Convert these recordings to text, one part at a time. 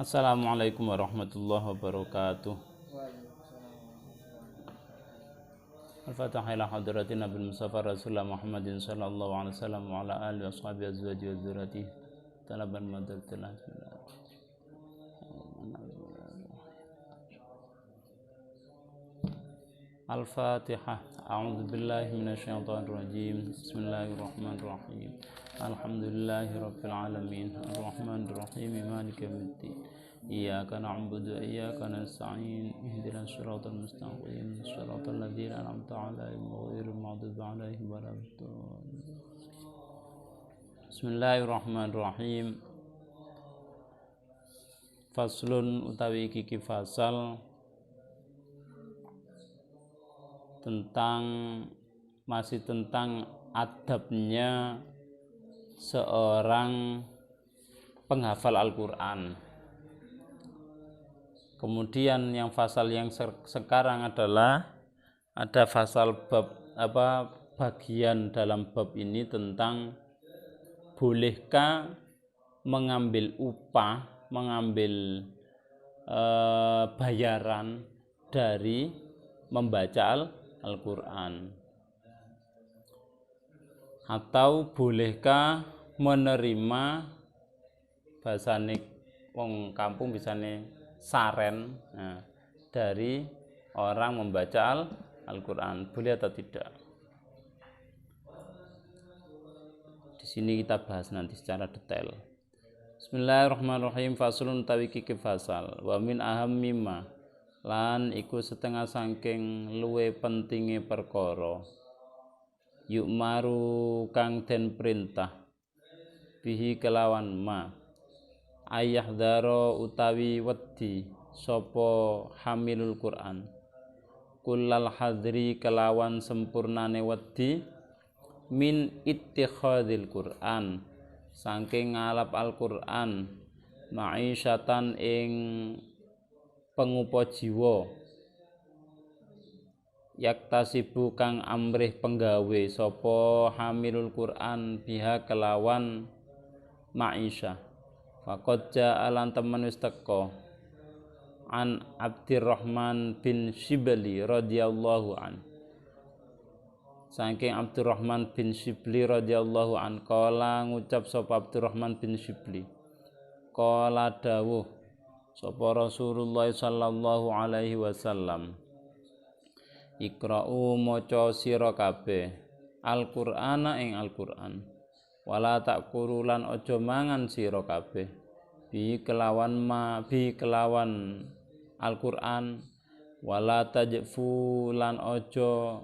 Assalamualaikum warahmatullahi wabarakatuh. Al-Fatihah ila hadratin Nabi Mustafa Rasulullah Muhammadin sallallahu alaihi wasallam wa ala alihi washabihi azwaji wa dzurriyyatihi talaban madartillah. Al-Fatihah. A'udzu billahi minasyaitonir rajim. Bismillahirrahmanirrahim. Alhamdulillahirabbil alamin. Arrahmanir rahim. Maliki yaumiddin. Iyyaka na'budu wa iyyaka nasta'in. Ihdinas siratal mustaqim. Shiratal ladzina an'amta 'alaihim ghairil maghdubi 'alaihim waladdallin. Bismillahirrahmanirrahim. Faslun utawi iki fasal masih tentang adabnya seorang penghafal Al-Quran. Kemudian yang fasal yang sekarang adalah ada fasal bagian dalam bab ini tentang bolehkah mengambil upah, mengambil bayaran dari membaca Al-Quran, atau bolehkah menerima bahasane wong kampung bisane saren dari orang membaca Al-Quran, boleh atau tidak? Di sini kita bahas nanti secara detail. Bismillahirrahmanirrahim. Faslun utawi iki fasal wa min ahammima lan iku setengah saking luwe pentinge perkara yuk maru kang den perintah bihi kelawan ma ayah daro utawi wedi sapa hamilul Quran kullal hadri kelawan sempurnane wedi min ittikhadil Quran saking ngalap Al-Quran ma'isyatan ing pengupo jiwa yaktasibu kang amrih penggawe sapa hamilul Quran biha kelawan ma'isyah faqad ja'alan temen wis teka an Abdurrahman bin Shibli radhiyallahu an saking Abdurrahman bin Shibli radhiyallahu an kala ngucap sapa Abdurrahman bin Shibli kala dawuh sapa Rasulullah sallallahu alaihi wasallam Iqra'u maca sira kabeh Al-Qur'ana ing Al-Qur'an wala takuru lan aja mangan sira kabeh bi kelawan Al-Qur'an wala tajfu lan aja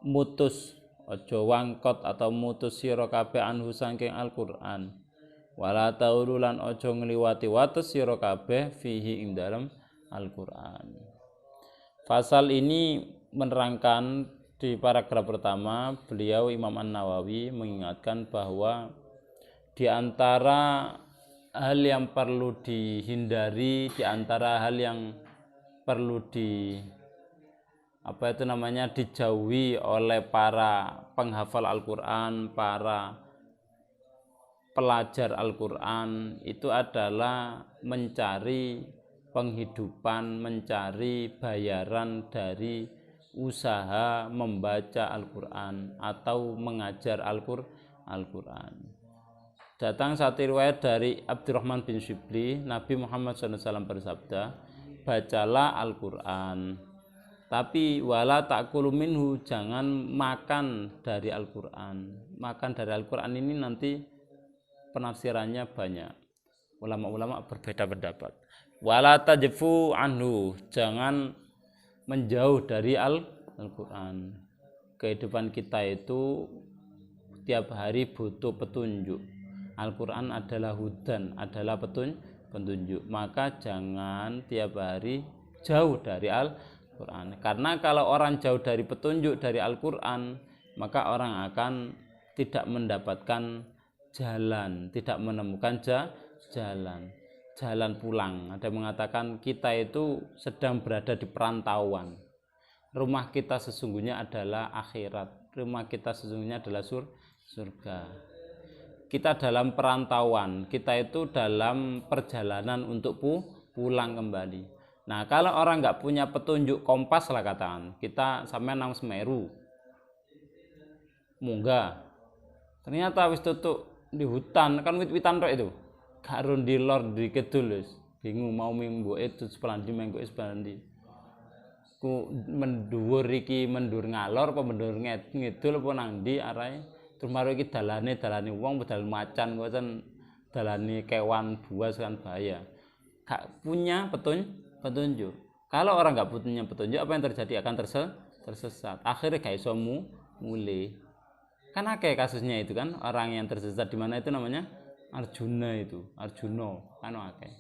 mutus aja wangkot atau mutus sira kabeh anhu saking Al-Qur'an wala taulu lan aja ngliwati wates sira kabeh fihi ing dalam Al-Qur'an. Fasal ini menerangkan di paragraf pertama beliau Imam An-Nawawi mengingatkan bahwa di antara hal yang perlu dihindari, di antara hal yang perlu dijauhi oleh para penghafal Al-Qur'an, para pelajar Al-Quran itu adalah mencari penghidupan, mencari bayaran dari usaha membaca Al-Quran atau mengajar Al-Quran. Datang satu riwayat dari Abdurrahman bin Shibli, Nabi Muhammad SAW bersabda, bacalah Al-Quran, tapi wala ta'kulu minhu, jangan makan dari Al-Quran. Makan dari Al-Quran ini nanti penafsirannya banyak, ulama-ulama berbeda pendapat. Wala tajfu anhu, jangan menjauh dari Al-Quran. Kehidupan kita itu tiap hari butuh petunjuk. Al-Quran adalah hudan, adalah petunjuk. Maka jangan tiap hari jauh dari Al-Quran. Karena kalau orang jauh dari petunjuk dari Al-Quran, maka orang akan tidak mendapatkan jalan, tidak menemukan jalan pulang. Ada yang mengatakan kita itu sedang berada di perantauan. Rumah kita sesungguhnya adalah akhirat, rumah kita sesungguhnya adalah surga. kita dalam perantauan, kita itu dalam perjalanan untuk pulang kembali. Nah, kalau orang nggak punya petunjuk kompas lah katakan, kita sampai nang Semeru, munggah. Ternyata wis tutuk di hutan, kan wit-witan tok itu. Karo di lor di kidul wis. Bingung mau minggu itu sepelandi minggu sepelandi. Ku menduwur iki mendur ngalor apa mendur ngidul apa nang ndi arahe. Terus maro iki dalane wong dalan macan kok kan dalane kewan buas kan bahaya. Gak punya petunjuk. Kalau orang nggak punya petunjuk, apa yang terjadi? Akan tersesat. Akhirnya gak iso mulai. Kan akeh kasusnya itu kan, orang yang tersesat di mana itu namanya Arjuna kan akeh.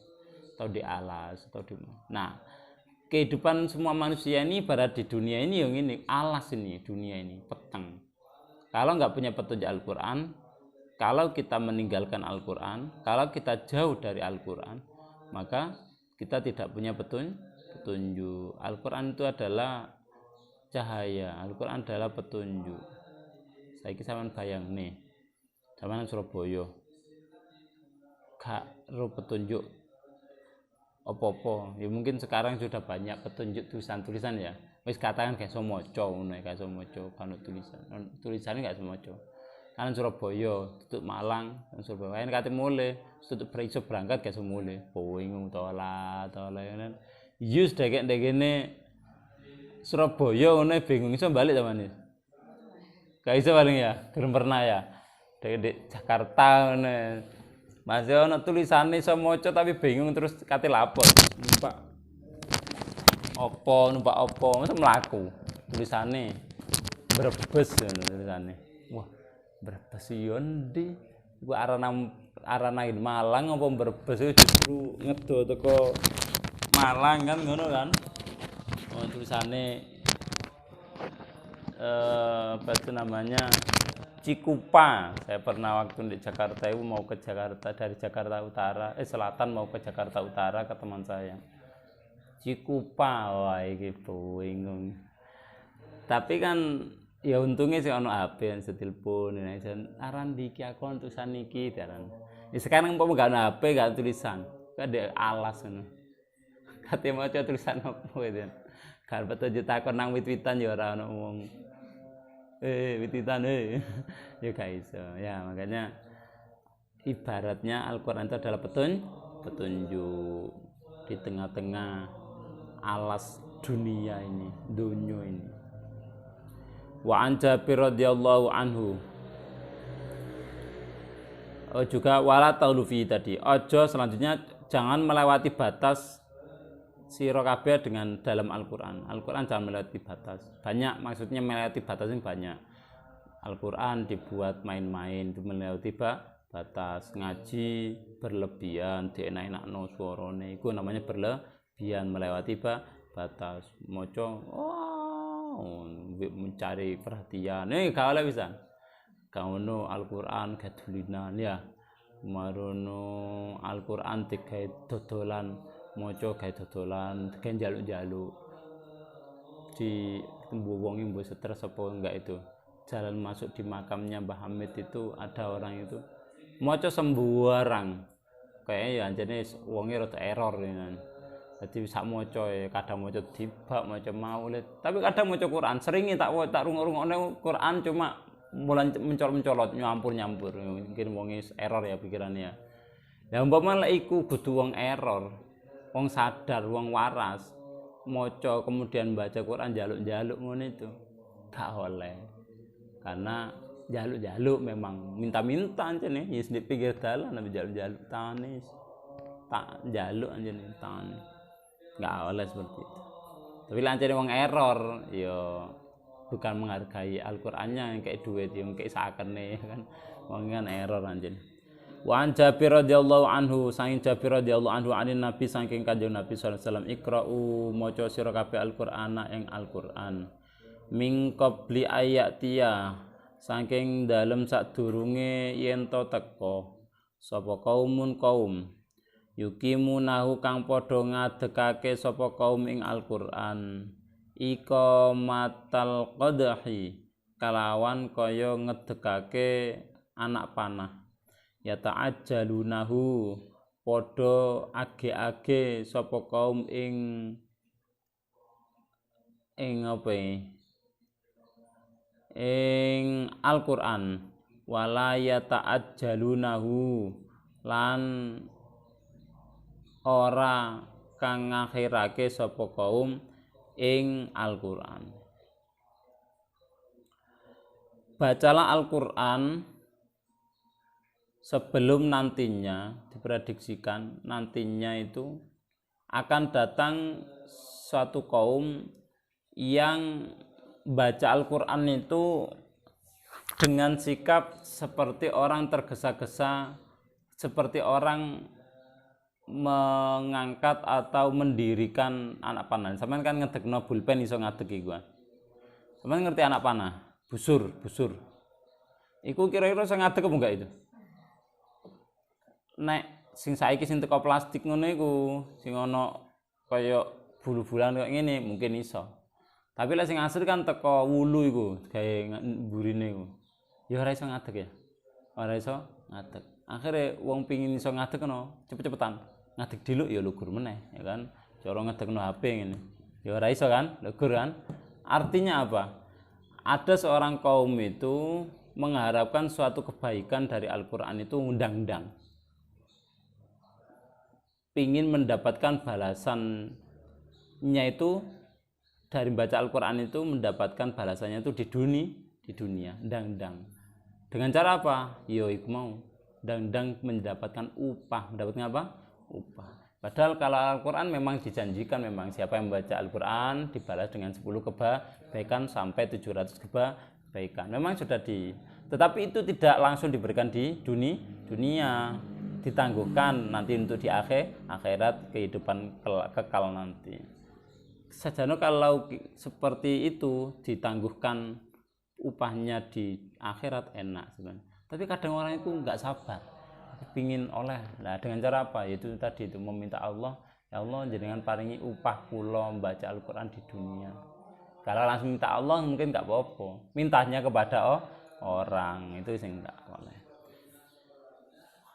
Atau di alas atau di mana. Nah, kehidupan semua manusia ini ibarat di dunia ini yang ini alas ini, dunia ini peteng. Kalau nggak punya petunjuk Al-Qur'an, kalau kita meninggalkan Al-Qur'an, kalau kita jauh dari Al-Qur'an, maka kita tidak punya petunjuk. Al-Qur'an itu adalah cahaya, Al-Qur'an adalah petunjuk. Saiki sampean bayang nih, sampean Surabaya gak ro petunjuk apa-apa. Ya mungkin sekarang sudah banyak petunjuk tulisan-tulisan ya. Wis katakan gak iso maca ngono, gak iso maca kan tulisan. Tulisane gak iso maca. Kan Surabaya, tutup Malang, Surabaya kan kate mulai, tutup iso berangkat gak iso mulai. Bingung tola kan. Yus dek-dekene Surabaya ngono bingung iso balik ta manis. Gak iso paling ya, belum pernah ya. Dek Jakarta ngono. Masih ana tulisane iso maca tapi bingung terus kate lapor. Numpak apa, mesti mlaku. Tulisane Brebes tulisane. Wah, Brebes yo ndi? Iku arana Malang apa Brebes justru ngedo teko Malang kan ngono kan. Oh, tulisane apa itu namanya Cikupa. Saya pernah waktu di Jakarta itu mau ke Jakarta dari Jakarta Utara, Selatan mau ke Jakarta Utara ke teman saya. Cikupa, wah iki bingung. Tapi kan ya untungnya sih ono HP yang setilpun ini aran diki aku tulisan niki daran. Ya sekarang umpama gak ono HP gak tulisan, kan ada alas ngono. Kate maca tulisan apa gitu. Kan petunjuk takon nang wit-witan ya ora ono wong wititan ya gak iso ya. Makanya ibaratnya Al-Qur'an itu adalah petunjuk di tengah-tengah alas dunia ini, dunia ini. Wa an Jabir radhiyallahu anhu juga wala taulufi tadi. Ojo selanjutnya jangan melewati batas sira kabeh dengan dalam Al-Qur'an. Al-Qur'an jangan melewati batas. Banyak maksudnya melewati batas yang banyak. Al-Qur'an dibuat main-main, melewati batas. Ngaji berlebihan, dienak-enakno suarane, iku namanya berlebihan, melewati batas. Maca mencari perhatian. Gak oleh pisan. Kaono Al-Qur'an gadulinan ya. Marono Al-Qur'an digawe dodolan, maca gawe dodolan, gawe njaluk-njaluk. Di tembu wong mbok stres apa enggak itu. Jalan masuk di makamnya Mbah Hamid itu ada orang itu maca sembarang. Kayaknya ya anjene wonge rada error ya. Jadi sak maca kadang maca dibak, maca maulid, tapi kadang maca Quran. Seringe tak rungokne Quran cuma mulai mencolot-mencolot, nyampur-nyampur. Mungkin wonge error ya pikirannya. Ya umpama lek iku kudu wong error, wong sadar, wong waras, maca kemudian baca Quran jaluk-jaluk ngono itu gak oleh. Karena jaluk-jaluk memang minta-minta anjene, ya di pinggir dalan tapi jaluk-jaluk tane. Tak jaluk anjene tane. Gak oleh seperti itu. Tapi lancene wong error ya bukan menghargai Al-Qur'annya yang kayak duit yang kayak sakene kan. Wong kan error anjene. Wa an Jabir radhiyallahu anhu, saking Jabir radhiyallahu anhu anin Nabi saking Kanjeng Nabi sallallahu alaihi wasallam, iqra'u maca sira kabeh Al-Qur'ana ing Al-Qur'an. Min qabli ayatia saking dalem sadurunge yen to teka sapa kaumun kaum yukimunahu kang padha ngadekake sapa kaum ing Al-Qur'an iqamatal qadhi kalawan kaya ngedekake anak panah. yata'ajjalunahu padha age-age sapa kaum ing apa ing Al-Qur'an wala yata'ajjalunahu lan ora kang ngakhirake sapa kaum ing Al-Qur'an. Bacalah Al-Qur'an sebelum nantinya diprediksikan nantinya itu akan datang suatu kaum yang baca Al-Qur'an itu dengan sikap seperti orang tergesa-gesa, seperti orang mengangkat atau mendirikan anak panah. Sampeyan kan ngedekno pulpen iso ngadeg iku. Sampeyan ngerti anak panah? Busur. Iku kira-kira iso ngadeg apa enggak itu? Nek sing saiki sing teko plastik ngono iku, sing ana kaya bulu-bulan kaya ngene mungkin iso. Tapi lek sing asli kan teko wulu iku, gawe mburine iku. Ya ora iso ngadeg ya. Ora iso ngadeg. Akhire wong pengin iso ngadeg kono, cepet-cepetan. Ngadeg diluk ya lugur meneh, ya kan. Cara ngedegno HP ngene. Ya ora iso kan, lugur kan. Artinya apa? Ada seorang kaum itu mengharapkan suatu kebaikan dari Al-Qur'an itu undang-undang. Pingin mendapatkan balasannya itu dari baca Al-Qur'an itu mendapatkan balasannya itu di dunia, undang-undang. Dengan cara apa? Yo iku mau undang-undang mendapatkan upah. Mendapatkan apa? Upah. Padahal kalau Al-Qur'an memang dijanjikan memang siapa yang membaca Al-Qur'an dibalas dengan 10 kebaikan sampai 700 kebaikan. Memang sudah tetapi itu tidak langsung diberikan di dunia, ditangguhkan nanti untuk di akhirat kehidupan kekal nanti. Sajane kalau seperti itu ditangguhkan upahnya di akhirat enak sebenarnya. Tapi kadang orang itu enggak sabar. Pingin oleh. Nah, dengan cara apa? Yaitu tadi itu meminta Allah, ya Allah jenengan paringi upah kula membaca Al-Qur'an di dunia. Kalau langsung minta Allah mungkin enggak apa-apa. Mintanya kepada orang itu sing enggak boleh.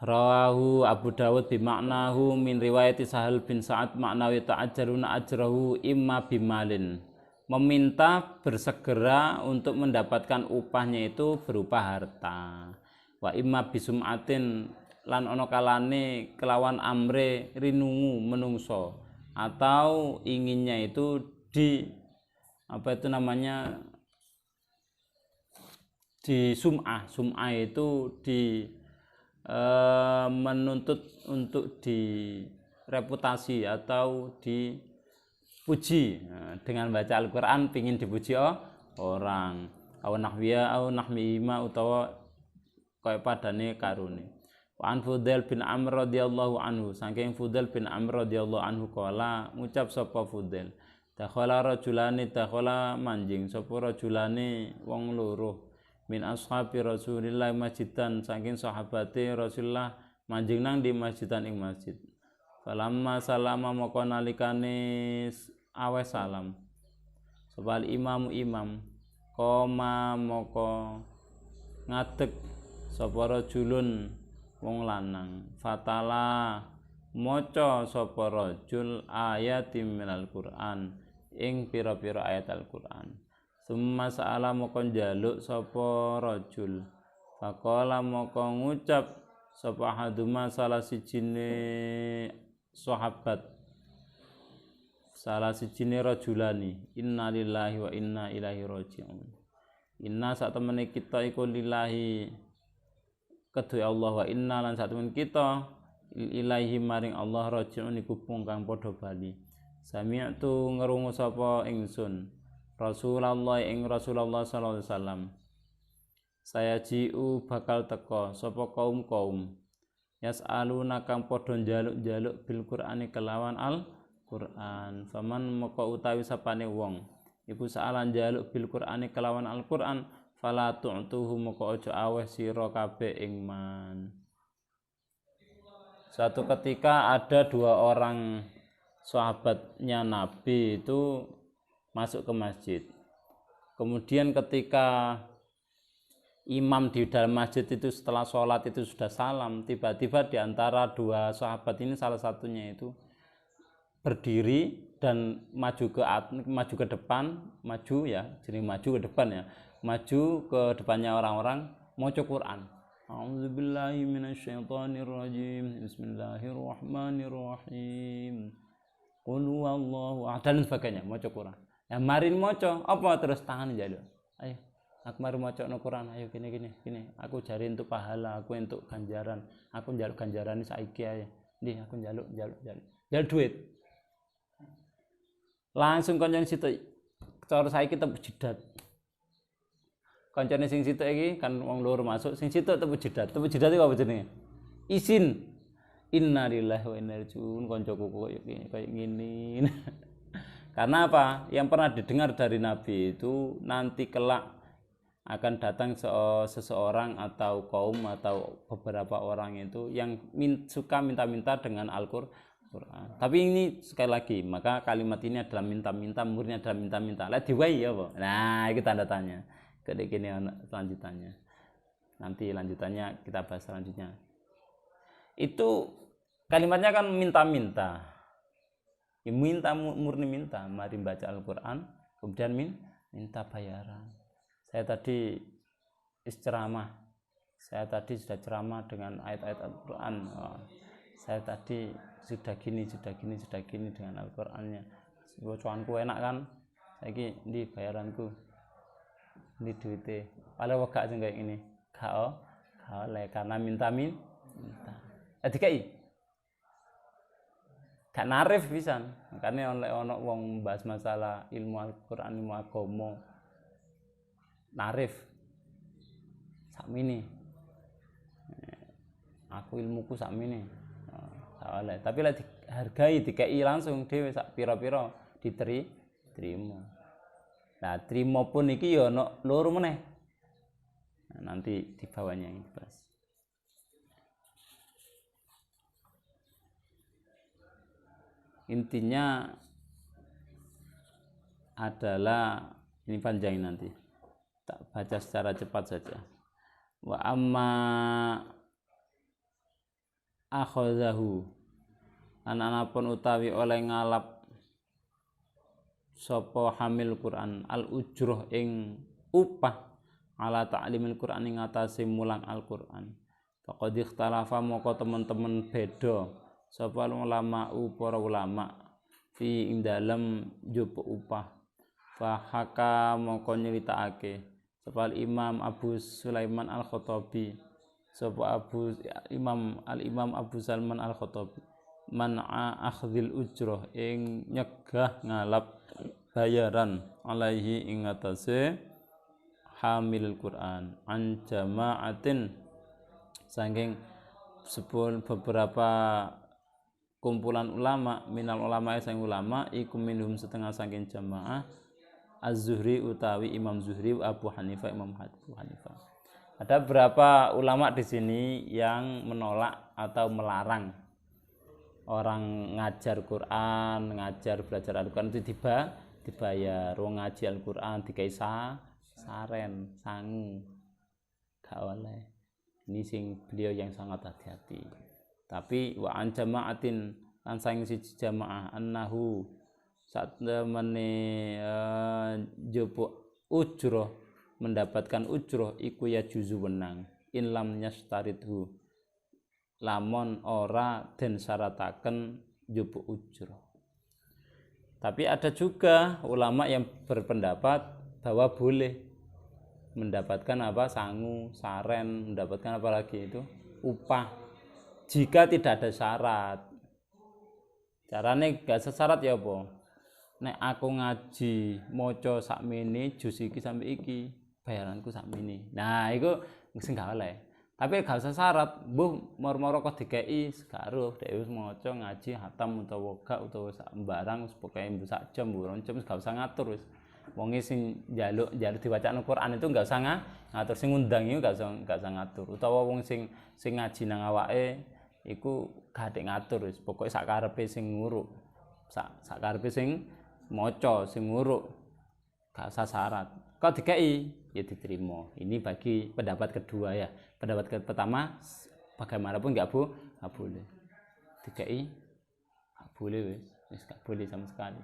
Rawahu Abu Dawud bimaknahu min riwayati Sahal bin Sa'ad maknawi ta'ajjaruna ajrahu imma bimalin. Meminta bersegera untuk mendapatkan upahnya itu berupa harta. Wa imma bisum'atin lan ana kalane kelawan amre rinungu menungso atau inginnya itu di di sum'ah itu di menuntut untuk di reputasi atau dipuji. Dengan baca Al-Qur'an pingin dipuji orang aw nahwiya aw nahmima utawa kaya padane karune. Wa an Fudail bin Amr radhiyallahu anhu saking Fudail bin Amr radhiyallahu anhu kala ngucap sapa Fudail dakhala manjing sapa rajulane wong loro min ashabi Rasulillah masjidan saking sahabate Rasulullah manjing nang di masjidan ing masjid. Falamma salama maka nalikane awe salam sapa imam koma maka ngadeg sapa rajulun wong lanang fatala maca sapa rajul ayatim minal Qur'an ing pira-pira ayat Al-Qur'an. Summa sa'ala moko njaluk sapa rajul faqala moko ngucap sapa haduma salah sijine sahabat salah sijine rajulani innalillahi wa inna ilaihi raji'un. Inna sak temene kita iku lillahi kedue Allah wa inna lan sak temen kita ilaihi maring Allah raji'un iku kang padha bali. Sami'tu ngrungu sapa ingsun Rasulullah ing Rasulullah sallallahu alaihi wasallam. Saya jiu bakal teka sapa kaum yas'aluna kang padha njaluk-njaluk bil Qur'ani kelawan Al-Qur'an. Faman moko utawi sapane wong iku sa'alan njaluk bil Qur'ani kelawan Al-Qur'an fala tu'tuhu moko aja aweh sira kabeh ing man. Suatu ketika ada dua orang sahabatnya Nabi itu masuk ke masjid. Kemudian ketika imam di dalam masjid itu setelah sholat itu sudah salam, tiba-tiba di antara dua sahabat ini salah satunya itu berdiri dan maju ke depan, maju ya, jadi maju ke depan ya, maju ke depannya orang-orang maca Quran. A'udzubillahi minasyaitonirrajim. Bismillahirrahmanirrahim. Qul huwallahu ahad dan sebagainya, maca Quran. Ya marin maca apa terus tangan njaluk. Ayo, aku mari maca Quran, ayo gini. Aku cari untuk pahala, aku untuk ganjaran. Aku njaluk ganjaran saiki ae. Nggih, aku njaluk. Njaluk duit. Langsung koncone situ cara saiki tepuk jidat. Koncone sing situ iki kan wong loro masuk, sing situ tepuk jidat. Tepuk jidat iku apa jenenge? Izin. Innalillahi wa inna ilaihi raji'un. Koncoku kayak gini. Karena apa? Yang pernah didengar dari Nabi itu nanti kelak akan datang seseorang atau kaum atau beberapa orang itu yang suka minta-minta dengan Al-Qur'an. Tapi ini sekali lagi, maka kalimat ini adalah minta-minta, murni adalah minta-minta. Lah diwai ya, Pak. Nah, itu tanda tanya. Gede gini selanjutannya. Nanti lanjutannya kita bahas selanjutnya. Itu kalimatnya kan minta-minta. Ya, minta murni minta, mari baca Al-Qur'an, kemudian minta bayaran. Saya tadi ceramah. Saya tadi sudah ceramah dengan ayat-ayat Al-Qur'an. Saya tadi sudah gini dengan Al-Qur'annya. Bocoranku enak kan? Saiki ndi bayaranku? Ndi duite? Paling wegak sing kayak ini. Gak oleh karena minta. Dikai. Gak narif pisan. Makane ono wong bahas masalah ilmu Al-Qur'an, ilmu agama. Narif. Sakmene. Aku ilmuku sakmene. Gak oleh. Tapi lek dihargai dikai langsung dhewe sak pira-pira diterima. Nah, terima pun iki ya ono loro meneh. Nah, nanti di bawahnya yang dibahas. Intinya adalah ini panjang nanti. Tak baca secara cepat saja. Wa amma akhazahu ananapun utawi oleh ngalap sapa hamil Quran al ujroh ing upah ala ta'limil Quran ing atase mulang Al-Qur'an. Faqad ikhtalafa moko teman-teman beda sapa ulama para ulama fi ing dalem njupuk upah. Fa haka moko nyritakake sapa Imam Abu Sulaiman Al-Khattabi sapa Imam Abu Salman Al-Khattabi man'a akhdhil ujroh ing nyegah ngalap bayaran alaihi ing atase hamil Quran an jama'atin saking beberapa kumpulan ulama minal ulama sang ulama iku minhum setengah saking jamaah Az-Zuhri utawi Imam Zuhri Abu Hanifah Imam Abu Hanifah. Ada beberapa ulama di sini yang menolak atau melarang orang ngajar Quran, belajar Al-Quran itu dibayar. Wong ngaji Al-Quran dikai saren, sangu. Gak oleh. Ini sing beliau yang sangat hati-hati. Tapi wa an jama'atin lan sang siji jamaah annahu saat temene njupuk ujroh mendapatkan ujroh iku ya juzu wenang in lam yastaridhu lamun ora den syarataken njupuk ujroh. Tapi ada juga ulama yang berpendapat bahwa boleh mendapatkan sangu, saren, mendapatkan apa lagi itu upah jika tidak ada syarat. Carane gak syarat ya apa? Nek aku ngaji maca sakmene juz iki sampai iki, bayaranku sakmene. Nah, iku sing gak oleh. Tapi gak usah syarat, mbuh moro-moro kok dikeki segaruh dhewe wis maca ngaji hatam utawa gak utawa sak barang pokoke sak jam, 2 jam gak usah ngatur wis. Wong sing njaluk diwacana Quran itu gak usah ngatur, sing ngundang iku gak usah ngatur. Utawa wong sing ngaji nang awake iku gak ngatur wis, pokoke sak karepe sing nguruk. Sak karepe sing maca, sing nguruk. gak usah syarat. Kok dikei ya diterima. Ini bagi pendapat kedua ya. Pendapat pertama bagaimanapun nggak boleh. Dikei nggak boleh wis nggak boleh sama sekali.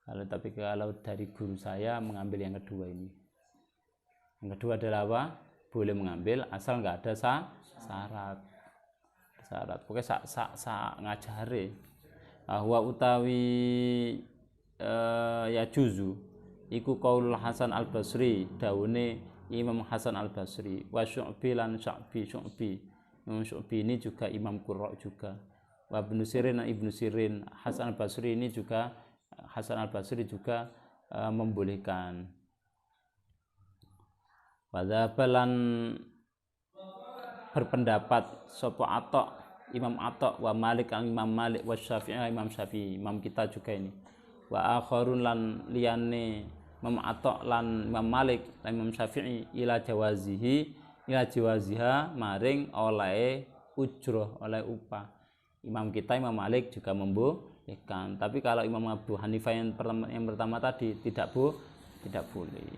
Tapi kalau dari guru saya mengambil yang kedua ini. Yang kedua adalah apa? Boleh mengambil asal nggak ada syarat. Pokoknya ngajari. Wa utawi ya juzu iku qaulul Hasan Al-Basri daune Imam Hasan Al-Basri wa Syu'bi lan Syu'bi Imam Syu'bi ini juga Imam Qurra juga wa Ibnu Sirin Hasan Al-Basri ini juga membolehkan wadzabalan berpendapat sapa Atok Imam Atok wa Malik Imam Malik wa Syafi'i Imam Syafi'i Imam kita juga ini wa akharun lan liyane Imam Atok lan Imam Malik lan Imam Syafi'i ila jawaziha maring oleh ujroh oleh upah. Imam kita Imam Malik juga membolehkan, tapi kalau Imam Abu Hanifah yang pertama tadi tidak boleh.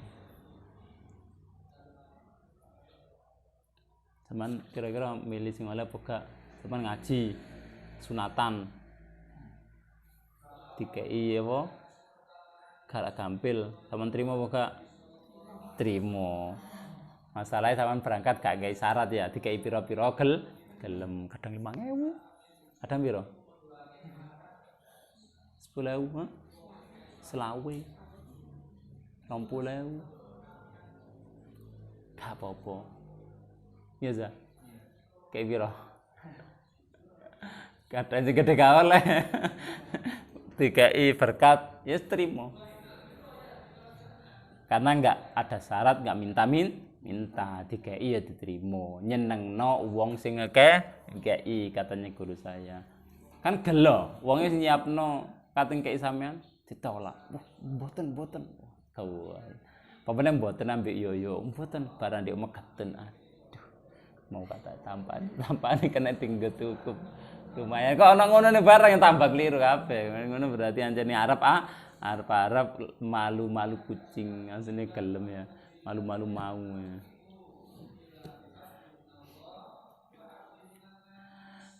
Cuman kira-kira milih sing oleh apa gak? Cuman ngaji sunatan dikei apa gak gampil sampean terima apa gak terima masalahnya sampean berangkat gak gawe syarat ya dikei pira-pira gelem kadang 5.000 kadang pira 10.000 selawe 20.000 gak apa-apa ya za kayak pira kadang gede kawal lah dikai berkat ya terima karena enggak ada syarat enggak minta dikai ya diterima nyenengno wong sing ngekei katanya guru saya kan gelo wonge sing nyiapno kating kei sampean ditolak mboten kau papane mboten ambek yo mboten barang ndek megeten aduh mau kata tampan kena tinggal cukup lumayan kok ana ngono ne barang yang tambah keliru kabeh ngono berarti anjene arep malu kucing asline gelem ya malu mau ya.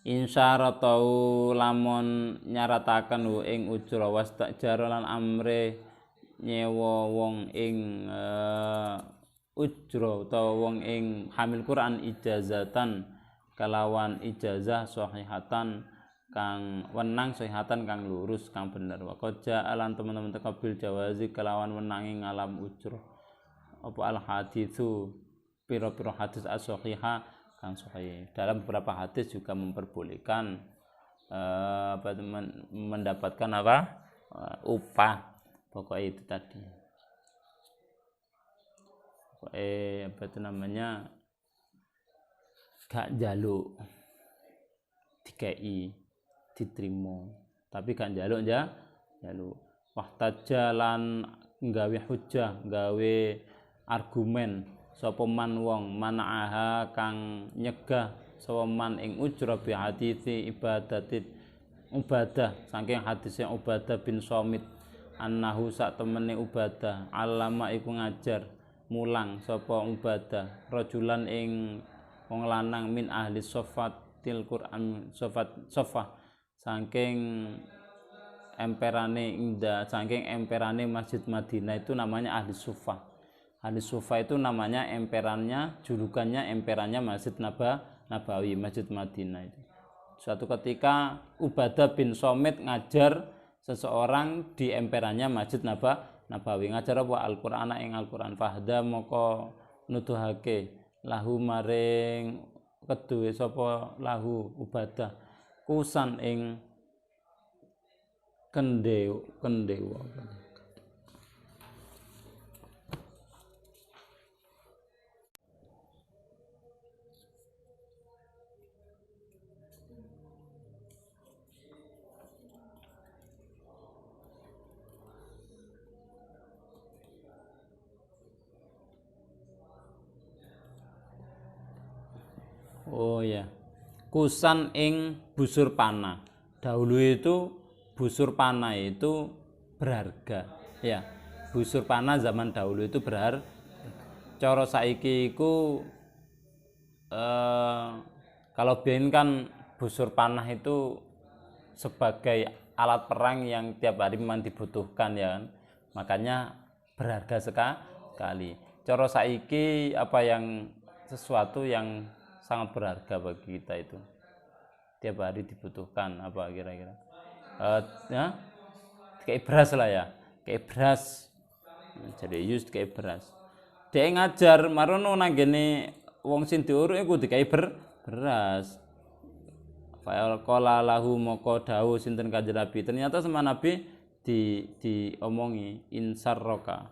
Insyaratu lamun nyarataken ing ujra wastajara lan amre nyewa wong ing ujra utawa wong ing hamil Quran ijazatan kalawan ijazah sahihatan kang wenang sahihatan kang lurus kang bener wa qja alan teman-teman tekabil jawazi kalawan wenangi ngalam ujra apa al haditsu pira-pira hadis as-sahihah kang sahih dalam beberapa hadis juga memperbolehkan mendapatkan upah pokoknya itu tadi pokoknya gak jaluk dikei diterima tapi gak jaluk wahtajalan nggawe hujjah nggawe argumen sapa man wong manaaha kang nyegah sapa man ing ujra bi hadithi ibadah saking hadisnya Ubadah bin Somit annahu sak temene Ubadah alama iku ngajar mulang sapa Ubadah rajulan ing wong lanang min ahli sofatil Quran sofah saking emperane Masjid Madinah itu namanya ahli sufah. Ahli sufah itu namanya emperannya julukannya emperannya Masjid Nabawi Masjid Madinah itu. Suatu ketika Ubadah bin Somit ngajar seseorang di emperannya Masjid Nabawi ngajar apa Al-Qur'an ing Al-Qur'an fahda moko nuduhake lahu maring keduwe sapa lahu Ubadah kusan ing kendewa oh ya kusan ing busur panah dahulu itu busur panah itu berharga ya busur panah zaman dahulu itu berharga. Cara saiki iku kalau biyen kan busur panah itu sebagai alat perang yang tiap hari memang dibutuhkan ya kan. Makanya berharga sekali. Cara saiki apa yang sesuatu yang sangat berharga bagi kita itu tiap hari dibutuhkan apa kira-kira ya kayak beras lah ya, kayak beras. Jadi kayak beras dia ngajar marono nanggene wong sing diuruk iku dikai beras. Fa'al qala lahu moko dawuh sinten Kanjeng Nabi, ternyata sama Nabi diomongi insar roka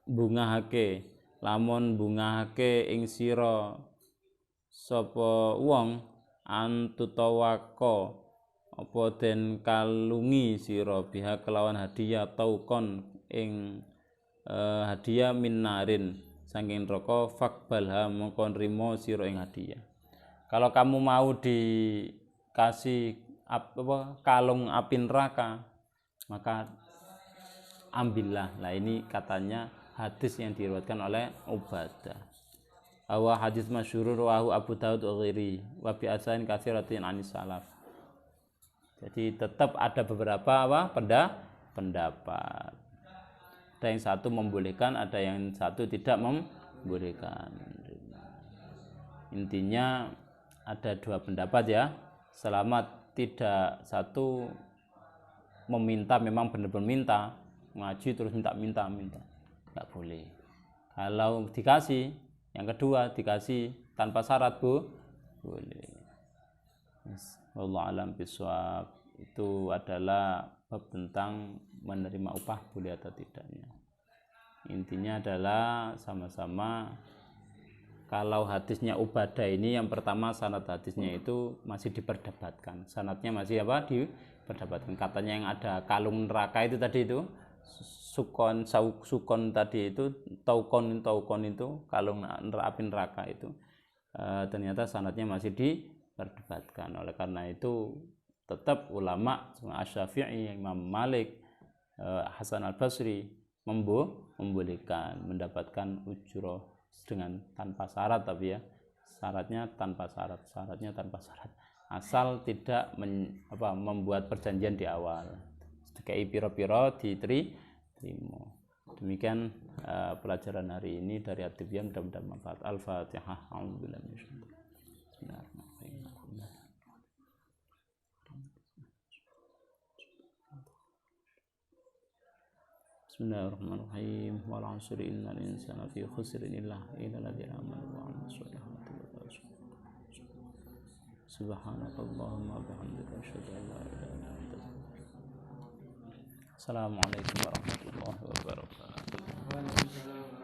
bungahake lamun bungahake ing sira sapa wong antutawako apa den kalungi sira biha kelawan hadiah taukon ing hadiah minarin saking neraka fakbalha mongko nrimo sira ing hadiah. Kalau kamu mau dikasih kalung api neraka, maka ambillah. Nah ini katanya hadis yang diriwayatkan oleh Ubadah. Awa hadis masyhur rawahu Abu Daud ghairi wa bi asain katsiratin anis salaf. Jadi tetap ada beberapa pendapat. Ada yang satu membolehkan, ada yang satu tidak membolehkan. Intinya ada dua pendapat ya, selama tidak satu meminta memang benar-benar minta, ngaji terus minta nggak boleh. Kalau dikasih, yang kedua dikasih tanpa syarat boleh. Wallahu alam bisawab. Itu adalah bab tentang menerima upah boleh atau tidaknya. Intinya adalah sama-sama. Kalau hadisnya Ubadah ini yang pertama sanad hadisnya itu masih diperdebatkan. Sanadnya masih diperdebatkan. Katanya yang ada kalung neraka itu tadi itu sukon tadi itu taukon itu kalung api neraka itu ternyata sanadnya masih diperdebatkan. Oleh karena itu tetap ulama Asy-Syafi'i, Imam Malik, Hasan Al-Basri membolehkan mendapatkan ujroh dengan tanpa syarat, tapi ya syaratnya tanpa syarat asal tidak membuat perjanjian di awal kayak piro-piro diterima. Demikian pelajaran hari ini dari At-Tibyan, mudah-mudahan bermanfaat. Al-Fatihah. Bismillahirrahmanirrahim. Wal 'asri innal insana fi khusrin illa alladziina aamanu wa 'amilus shalihati wa tawasaw. Subhanakallahumma wa bihamdika asyhadu an la ilaha illa anta astaghfiruka. Assalamualaikum warahmatullahi wabarakatuh.